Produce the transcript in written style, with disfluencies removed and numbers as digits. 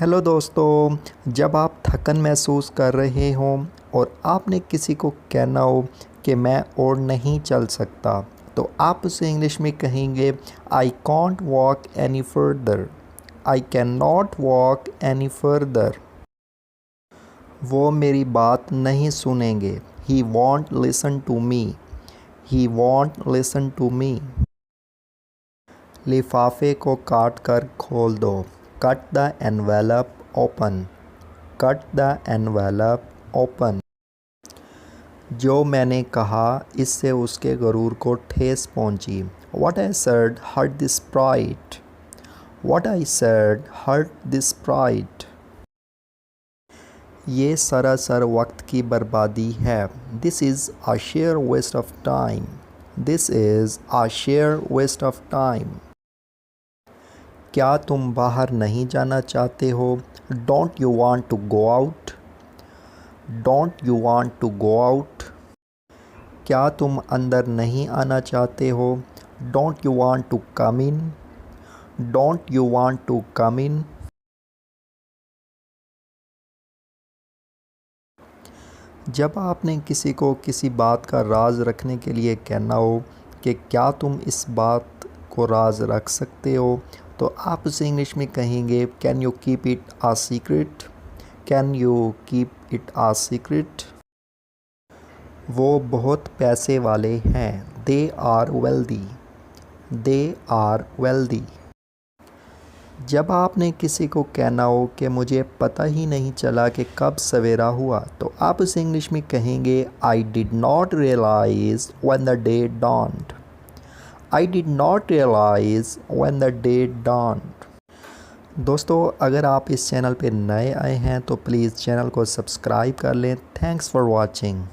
Hello दोस्तों, जब आप थकन महसूस कर रहे हों और आपने किसी को कहना हो कि मैं और नहीं चल सकता, तो आप उसे इंग्लिश में कहेंगे I can't walk any further. I can not walk any further. वो मेरी बात नहीं सुनेंगे। He won't listen to me. He won't listen to me. लिफाफे को काट कर खोल दो। Cut the envelope open. Cut the envelope open. जो मैंने कहा इससे उसके गुरूर को ठेस पहुंची। What I said hurt this pride. What I said hurt this pride. ये सरासर वक्त की बर्बादी है। This is a sheer waste of time. This is a sheer waste of time. क्या तुम बाहर नहीं जाना चाहते हो? Don't you want to go out? Don't you want to go out? क्या तुम अंदर नहीं आना चाहते हो? Don't you want to come in? Don't you want to come in? जब आपने किसी को किसी बात का राज रखने के लिए कहना हो कि क्या तुम इस बात को राज रख सकते हो, तो आप उसे इंग्लिश में कहेंगे can you keep it a secret. Can you keep it a secret. वो बहुत पैसे वाले हैं। They are wealthy. They are wealthy. जब आपने किसी को कहना हो कि मुझे पता ही नहीं चला कि कब सवेरा हुआ, तो आप उसे इंग्लिश में कहेंगे I did not realise when the day dawned. I did not realise when the day dawned. दोस्तों, अगर आप इस चैनल पे नए आए हैं तो प्लीज़ चैनल को सब्सक्राइब कर लें। Thanks for watching.